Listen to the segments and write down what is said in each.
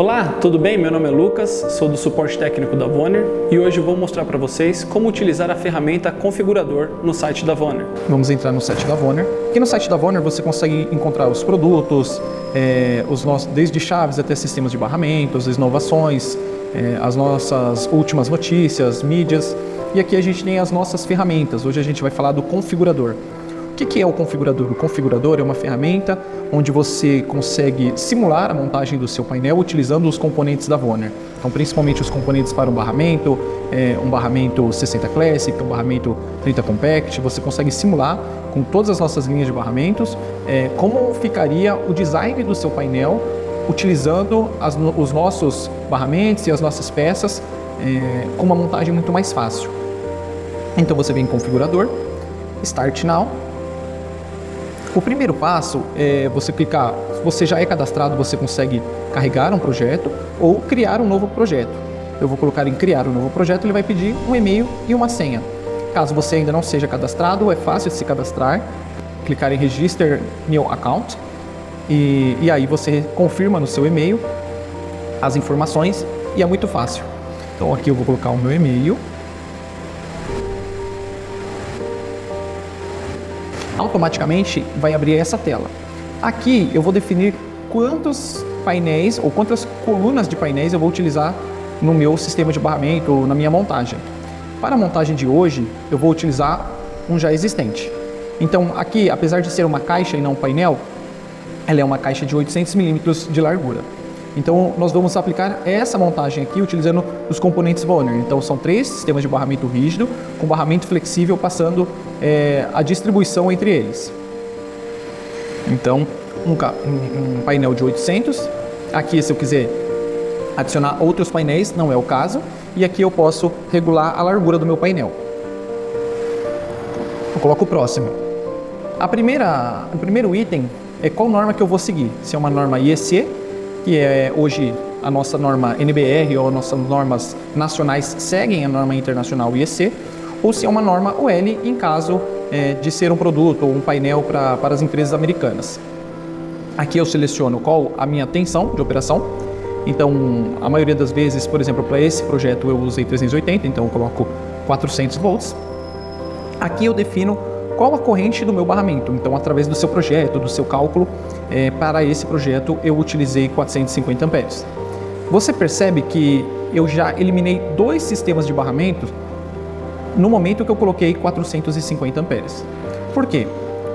Olá, tudo bem? Meu nome é Lucas, sou do suporte técnico da Vonner e hoje eu vou mostrar para vocês como utilizar a ferramenta configurador no site da Vonner. Vamos entrar no site da Vonner. Aqui no site da Vonner você consegue encontrar os produtos, desde chaves até sistemas de barramentos, inovações, as nossas últimas notícias, mídias. E aqui a gente tem as nossas ferramentas. Hoje a gente vai falar do configurador. O que é o configurador? O configurador é uma ferramenta onde você consegue simular a montagem do seu painel utilizando os componentes da Vonner. Então, principalmente os componentes para um barramento 60 Classic, um barramento 30 Compact. Você consegue simular com todas as nossas linhas de barramentos como ficaria o design do seu painel utilizando os nossos barramentos e as nossas peças com uma montagem muito mais fácil. Então você vem em configurador, Start Now. O primeiro passo é você clicar, se você já é cadastrado, você consegue carregar um projeto ou criar um novo projeto. Eu vou colocar em criar um novo projeto, ele vai pedir um e-mail e uma senha. Caso você ainda não seja cadastrado, é fácil de se cadastrar, clicar em Register New Account e aí você confirma no seu e-mail as informações e é muito fácil. Então aqui eu vou colocar o meu e-mail. Automaticamente vai abrir essa tela. Aqui eu vou definir quantos painéis ou quantas colunas de painéis eu vou utilizar no meu sistema de barramento ou na minha montagem. Para a montagem de hoje, eu vou utilizar um já existente. Então aqui, apesar de ser uma caixa e não um painel, ela é uma caixa de 800 mm de largura. Então nós vamos aplicar essa montagem aqui utilizando os componentes Vonner. Então são 3 sistemas de barramento rígido com barramento flexível passando a distribuição entre eles. Então um painel de 800, aqui se eu quiser adicionar outros painéis, não é o caso, e aqui eu posso regular a largura do meu painel. Eu coloco o próximo. O primeiro item é qual norma que eu vou seguir, se é uma norma IEC, que é hoje a nossa norma NBR ou nossas normas nacionais seguem a norma internacional IEC, ou se é uma norma OL em caso de ser um produto ou um painel para as empresas americanas. Aqui eu seleciono qual a minha tensão de operação. Então, a maioria das vezes, por exemplo, para esse projeto eu usei 380, então eu coloco 400 volts. Aqui eu defino qual a corrente do meu barramento. Então, através do seu projeto, do seu cálculo, para esse projeto eu utilizei 450 amperes. Você percebe que eu já eliminei 2 sistemas de barramento no momento que eu coloquei 450 amperes. Por quê?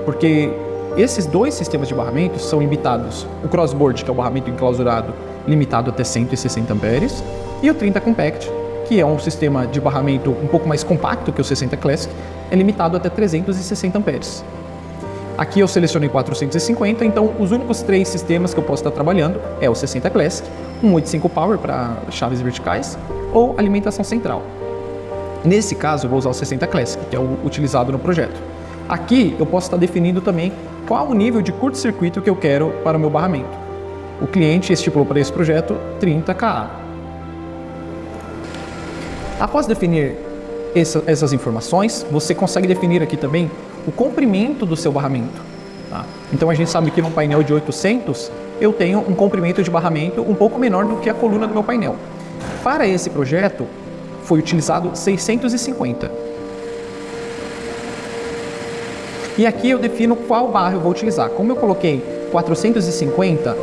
Porque esses 2 sistemas de barramento são limitados. O crossboard, que é o barramento enclausurado, limitado até 160 amperes, e o 30 Compact, que é um sistema de barramento um pouco mais compacto que o 60 Classic, é limitado até 360 amperes. Aqui eu selecionei 450, então os únicos 3 sistemas que eu posso estar trabalhando é o 60 Classic, um 85 Power para chaves verticais ou alimentação central. Nesse caso eu vou usar o 60 Classic, que é o utilizado no projeto. Aqui eu posso estar definindo também qual o nível de curto-circuito que eu quero para o meu barramento. O cliente estipulou para esse projeto 30 kA. Após definir essas informações, você consegue definir aqui também o comprimento do seu barramento. Tá? Então a gente sabe que no painel de 800 eu tenho um comprimento de barramento um pouco menor do que a coluna do meu painel. Para esse projeto foi utilizado 650. E aqui eu defino qual barra eu vou utilizar. Como eu coloquei 450,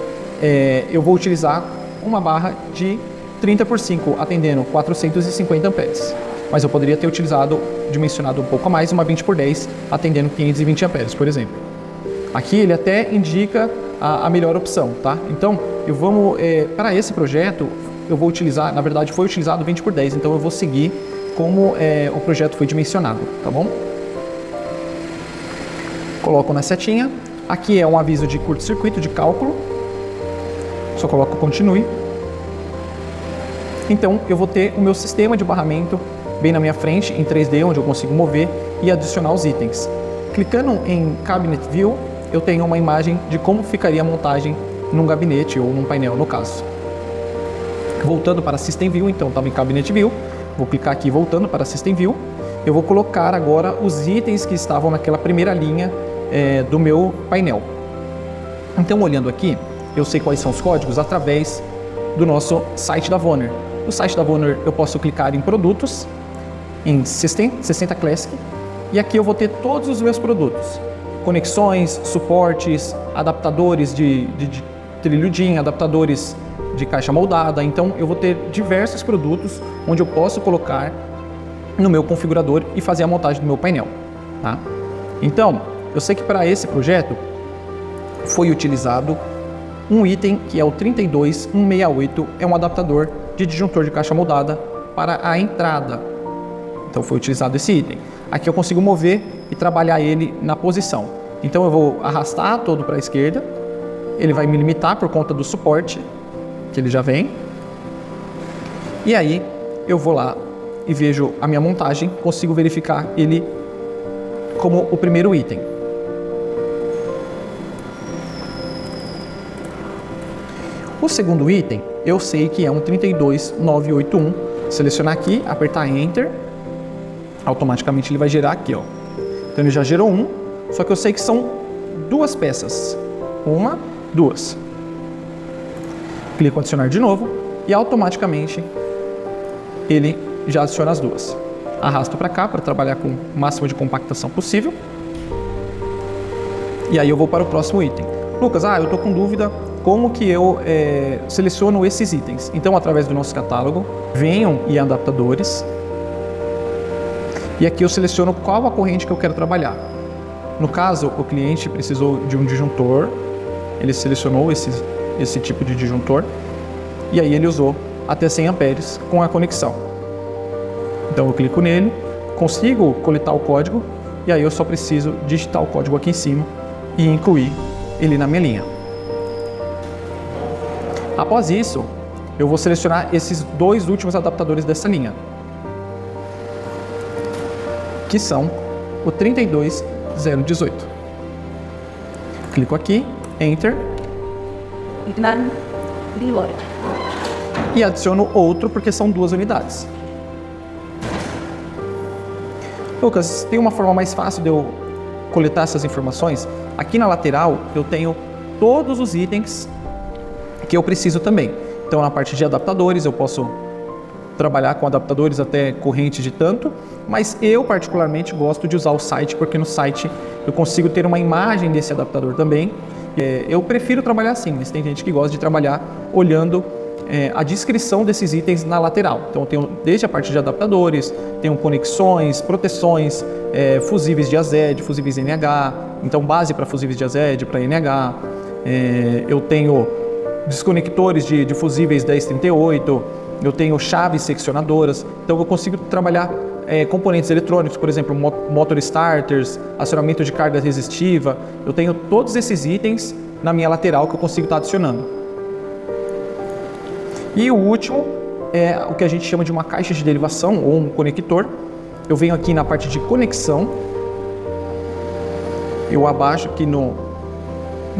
eu vou utilizar uma barra de 30x5, atendendo 450 amperes. Mas eu poderia ter dimensionado um pouco a mais, uma 20x10, atendendo 520 amperes, por exemplo. Aqui ele até indica a melhor opção, tá? Então, para esse projeto, eu vou utilizar, na verdade foi utilizado 20x10, então eu vou seguir como o projeto foi dimensionado, tá bom? Coloco na setinha. Aqui é um aviso de curto-circuito, de cálculo. Só coloco continue. Então eu vou ter o meu sistema de barramento bem na minha frente, em 3D, onde eu consigo mover e adicionar os itens. Clicando em Cabinet View, eu tenho uma imagem de como ficaria a montagem num gabinete ou num painel, no caso. Voltando para System View, então estava em Cabinet View, vou clicar aqui voltando para System View, eu vou colocar agora os itens que estavam naquela primeira linha do meu painel. Então, olhando aqui, eu sei quais são os códigos através do nosso site da Vonner. No site da Vonner eu posso clicar em produtos, em 60 Classic, e aqui eu vou ter todos os meus produtos. Conexões, suportes, adaptadores de trilho DIN, adaptadores de caixa moldada. Então eu vou ter diversos produtos onde eu posso colocar no meu configurador e fazer a montagem do meu painel. Tá? Então, eu sei que para esse projeto foi utilizado um item que é o 32168, é um adaptador de disjuntor de caixa moldada para a entrada. Então foi utilizado esse item. Aqui eu consigo mover e trabalhar ele na posição. Então eu vou arrastar todo para a esquerda, ele vai me limitar por conta do suporte, que ele já vem. E aí eu vou lá e vejo a minha montagem, consigo verificar ele como o primeiro item. O segundo item, eu sei que é um 32981. Selecionar aqui, apertar Enter, automaticamente ele vai gerar aqui, ó. Então ele já gerou um, só que eu sei que são duas peças. Uma, duas. Clico em adicionar de novo e automaticamente ele já adiciona as duas. Arrasto para cá para trabalhar com o máximo de compactação possível. E aí eu vou para o próximo item. Lucas, eu estou com dúvida como que eu seleciono esses itens. Então, através do nosso catálogo, venham em adaptadores. E aqui eu seleciono qual a corrente que eu quero trabalhar. No caso, o cliente precisou de um disjuntor. Ele selecionou esse tipo de disjuntor. E aí ele usou até 100 amperes com a conexão. Então eu clico nele, consigo coletar o código. E aí eu só preciso digitar o código aqui em cima e incluir ele na minha linha. Após isso, eu vou selecionar esses dois últimos adaptadores dessa linha, que são o 32018. Clico aqui, Enter, e adiciono outro porque são duas unidades. Lucas, tem uma forma mais fácil de eu coletar essas informações? Aqui na lateral eu tenho todos os itens que eu preciso também. Então na parte de adaptadores eu posso trabalhar com adaptadores até corrente de tanto, mas eu particularmente gosto de usar o site porque no site eu consigo ter uma imagem desse adaptador também. Eu prefiro trabalhar assim, mas tem gente que gosta de trabalhar olhando a descrição desses itens na lateral. Então eu tenho desde a parte de adaptadores, tenho conexões, proteções, fusíveis de AZ, fusíveis NH, então base para fusíveis de AZ, para NH, eu tenho desconectores de fusíveis 1038, eu tenho chaves seccionadoras, então eu consigo trabalhar componentes eletrônicos, por exemplo, motor starters, acionamento de carga resistiva, eu tenho todos esses itens na minha lateral que eu consigo estar adicionando. E o último é o que a gente chama de uma caixa de derivação ou um conector. Eu venho aqui na parte de conexão, eu abaixo aqui no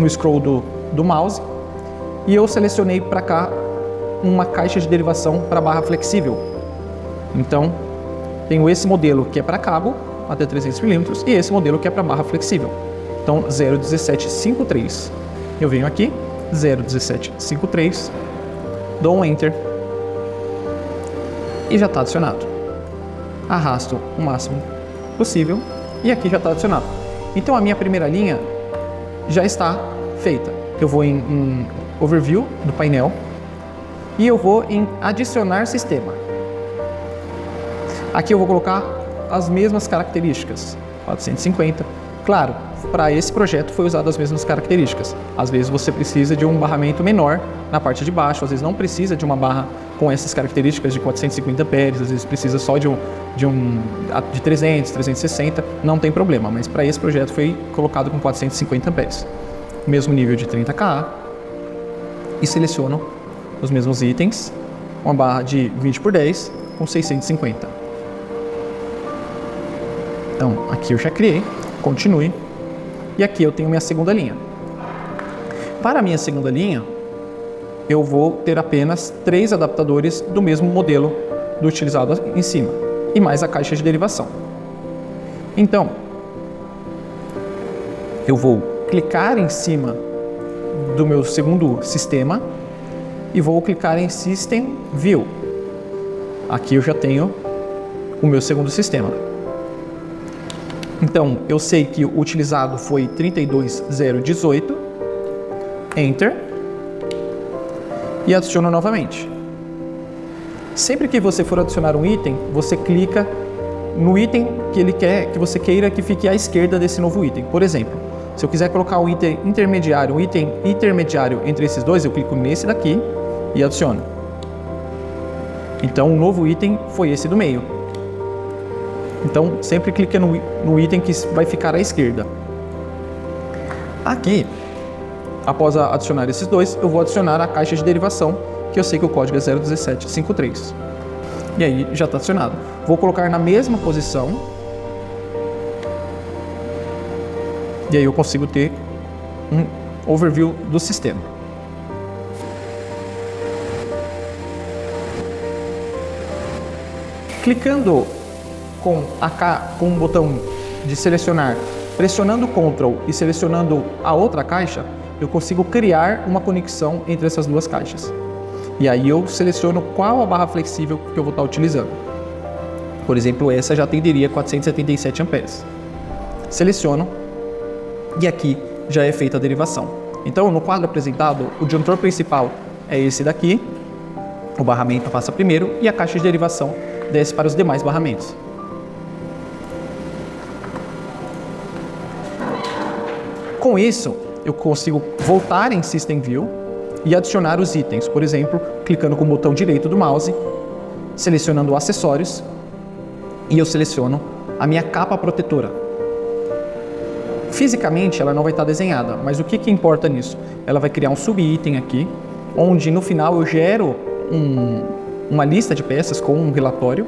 scroll do mouse e eu selecionei para cá uma caixa de derivação para barra flexível. Então, tenho esse modelo que é para cabo, até 300 mm, e esse modelo que é para barra flexível. Então, 01753. Eu venho aqui, 01753, dou um Enter e já está adicionado. Arrasto o máximo possível e aqui já está adicionado. Então, a minha primeira linha já está feita. Eu vou em Overview do painel e eu vou em Adicionar Sistema. Aqui eu vou colocar as mesmas características, 450. Claro, para esse projeto foi usado as mesmas características. Às vezes você precisa de um barramento menor na parte de baixo, às vezes não precisa de uma barra com essas características de 450 amperes, às vezes precisa só de 300, 360, não tem problema, mas para esse projeto foi colocado com 450 amperes. Mesmo nível de 30kA e seleciono os mesmos itens, uma barra de 20x10 com 650. Então, aqui eu já criei, continue, e aqui eu tenho minha segunda linha. Para a minha segunda linha, eu vou ter apenas 3 adaptadores do mesmo modelo do utilizado em cima, e mais a caixa de derivação. Então, eu vou clicar em cima do meu segundo sistema, e vou clicar em System View. Aqui eu já tenho o meu segundo sistema. Então, eu sei que o utilizado foi 32018, Enter, e adiciono novamente. Sempre que você for adicionar um item, você clica no item que você queira que fique à esquerda desse novo item. Por exemplo, se eu quiser colocar um item intermediário entre esses dois, eu clico nesse daqui e adiciono. Então, o novo item foi esse do meio. Então, sempre clique no item que vai ficar à esquerda. Aqui, após adicionar esses dois, eu vou adicionar a caixa de derivação, que eu sei que o código é 01753. E aí, já está adicionado. Vou colocar na mesma posição. E aí eu consigo ter um overview do sistema. Clicando com o botão de selecionar, pressionando Ctrl e selecionando a outra caixa, eu consigo criar uma conexão entre essas duas caixas. E aí eu seleciono qual a barra flexível que eu vou estar utilizando. Por exemplo, essa já atenderia 477 amperes. Seleciono e aqui já é feita a derivação. Então, no quadro apresentado, o disjuntor principal é esse daqui, o barramento passa primeiro e a caixa de derivação desce para os demais barramentos. Com isso, eu consigo voltar em System View e adicionar os itens, por exemplo, clicando com o botão direito do mouse, selecionando acessórios e eu seleciono a minha capa protetora. Fisicamente ela não vai estar desenhada, mas o que importa nisso? Ela vai criar um subitem aqui, onde no final eu gero uma lista de peças com um relatório,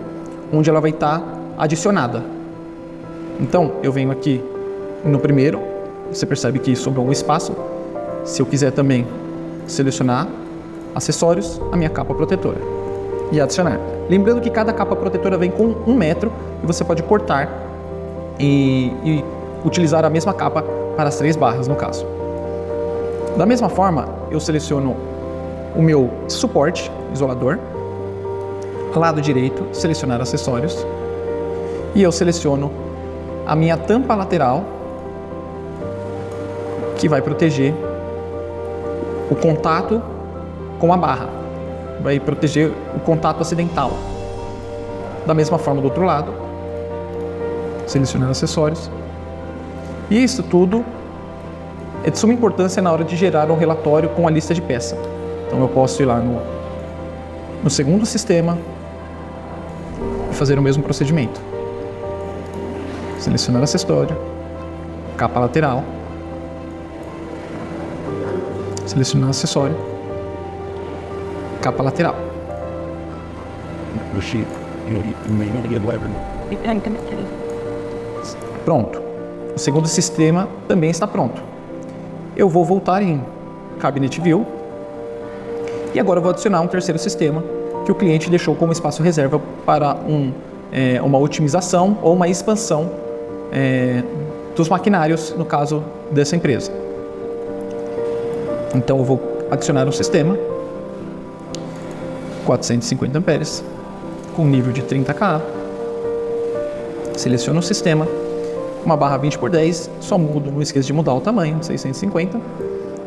onde ela vai estar adicionada. Então eu venho aqui no primeiro, você percebe que sobrou um espaço. Se eu quiser também selecionar acessórios, a minha capa protetora e adicionar. Lembrando que cada capa protetora vem com 1 metro e você pode cortar e utilizar a mesma capa para as 3 barras no caso. Da mesma forma, eu seleciono o meu suporte isolador, lado direito, selecionar acessórios e eu seleciono a minha tampa lateral que vai proteger o contato com a barra, vai proteger o contato acidental. Da mesma forma do outro lado, selecionar acessórios. E isso tudo é de suma importância na hora de gerar um relatório com a lista de peça. Então eu posso ir lá no segundo sistema e fazer o mesmo procedimento. Selecionar acessório, capa lateral, selecionar acessório, capa lateral. Pronto. O segundo sistema também está pronto. Eu vou voltar em Cabinet View e agora eu vou adicionar um terceiro sistema que o cliente deixou como espaço reserva para uma otimização ou uma expansão dos maquinários, no caso dessa empresa. Então eu vou adicionar um sistema 450 amperes com nível de 30K. Seleciono o sistema, uma barra 20x10, só mudo, não esqueça de mudar o tamanho, 650,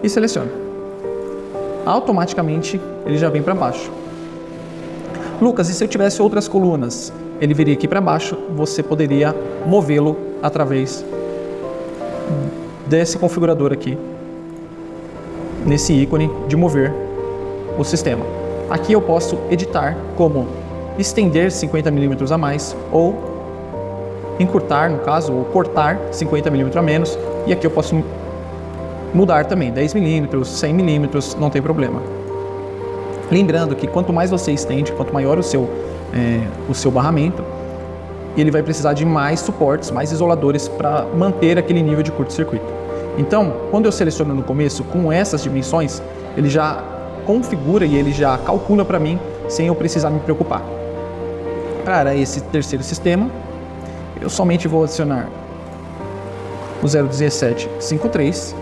e seleciono. Automaticamente ele já vem para baixo. Lucas, e se eu tivesse outras colunas? Ele viria aqui para baixo, você poderia movê-lo através desse configurador aqui, nesse ícone de mover o sistema. Aqui eu posso editar como estender 50 mm a mais ou encurtar, no caso, ou cortar 50 mm a menos, e aqui eu posso mudar também 10 mm, 100 mm, não tem problema. Lembrando que quanto mais você estende, quanto maior o seu barramento, ele vai precisar de mais suportes, mais isoladores para manter aquele nível de curto-circuito. Então, quando eu seleciono no começo com essas dimensões, ele já configura e ele já calcula para mim sem eu precisar me preocupar. Para esse terceiro sistema, eu somente vou adicionar o 01753.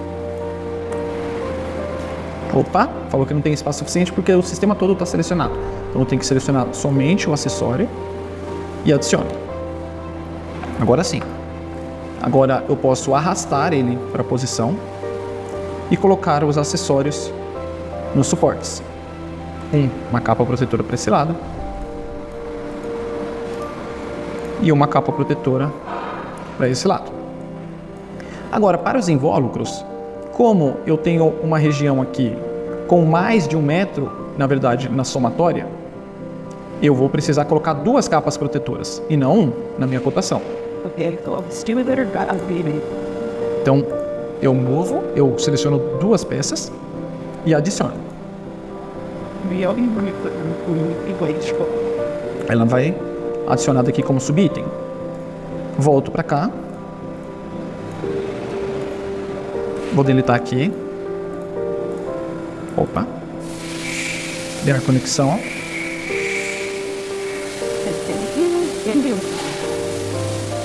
Opa, falou que não tem espaço suficiente porque o sistema todo está selecionado. Então eu tenho que selecionar somente o acessório e adiciono. Agora sim. Agora eu posso arrastar ele para a posição e colocar os acessórios nos suportes. Uma capa protetora para esse lado e uma capa protetora para esse lado. Agora, para os invólucros, como eu tenho uma região aqui com mais de 1 metro, na verdade, na somatória, eu vou precisar colocar 2 capas protetoras e não na minha cotação. Então, eu seleciono 2 peças e adiciono. Ela vai adicionada aqui como subitem. Volto para cá. Vou deletar aqui. Opa. Criar conexão.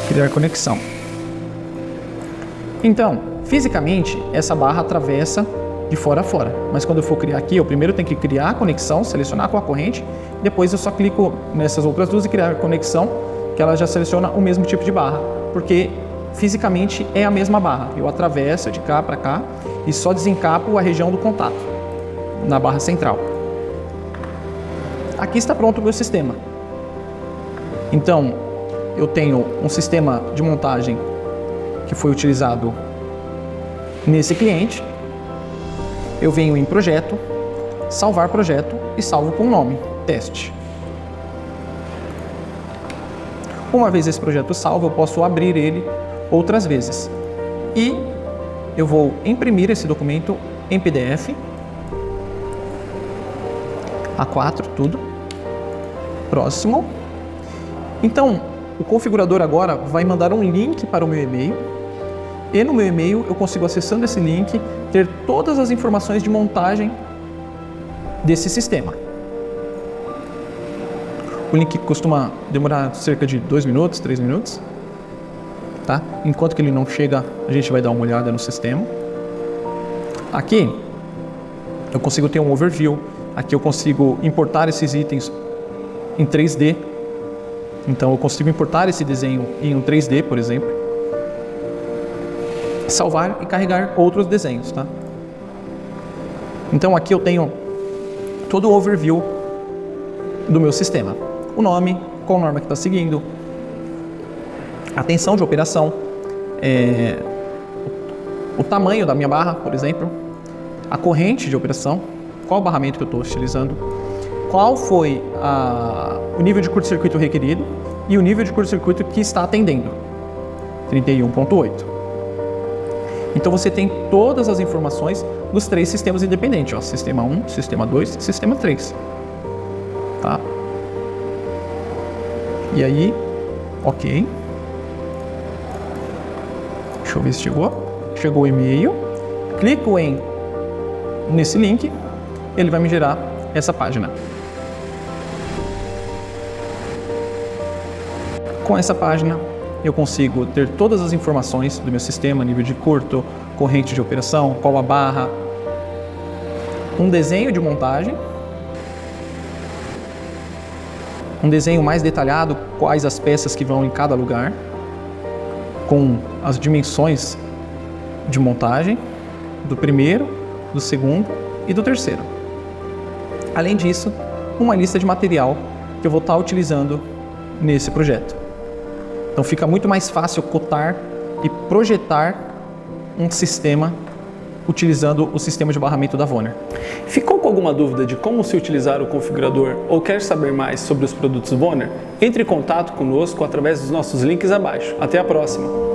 Criar conexão. Então, fisicamente, essa barra atravessa de fora a fora. Mas quando eu for criar aqui, eu primeiro tenho que criar a conexão, selecionar com a corrente, depois eu só clico nessas outras duas e criar conexão, que ela já seleciona o mesmo tipo de barra, porque fisicamente é a mesma barra. Eu atravesso de cá para cá e só desencapo a região do contato, na barra central. Aqui está pronto o meu sistema. Então, eu tenho um sistema de montagem que foi utilizado nesse cliente. Eu venho em projeto, salvar projeto e salvo com o nome, teste. Uma vez esse projeto salvo, eu posso abrir ele outras vezes. E eu vou imprimir esse documento em PDF, A4, tudo. Próximo. Então, o configurador agora vai mandar um link para o meu e-mail. E no meu e-mail eu consigo, acessando esse link, ter todas as informações de montagem desse sistema. O link costuma demorar cerca de 2 minutos, 3 minutos. Tá? Enquanto que ele não chega, a gente vai dar uma olhada no sistema. Aqui eu consigo ter um overview. Aqui eu consigo importar esses itens em 3D. Então eu consigo importar esse desenho em um 3D, por exemplo. Salvar e carregar outros desenhos, tá? Então aqui eu tenho todo o overview do meu sistema. O nome, qual norma que está seguindo, a tensão de operação, o tamanho da minha barra, por exemplo, a corrente de operação, qual o barramento que eu estou utilizando, qual foi o nível de curto-circuito requerido e o nível de curto-circuito que está atendendo, 31.8. Então você tem todas as informações dos 3 sistemas independentes, ó, sistema 1, sistema 2 e sistema 3. Tá? E aí, ok. Deixa eu ver se chegou. Chegou o e-mail. Clico nesse link, ele vai me gerar essa página. Com essa página, eu consigo ter todas as informações do meu sistema, nível de curto, corrente de operação, qual a barra, um desenho de montagem, um desenho mais detalhado, quais as peças que vão em cada lugar, com as dimensões de montagem do primeiro, do segundo e do terceiro. Além disso, uma lista de material que eu vou estar utilizando nesse projeto. Então fica muito mais fácil cotar e projetar um sistema utilizando o sistema de barramento da Vonner. Ficou com alguma dúvida de como se utilizar o configurador ou quer saber mais sobre os produtos Vonner? Entre em contato conosco através dos nossos links abaixo. Até a próxima!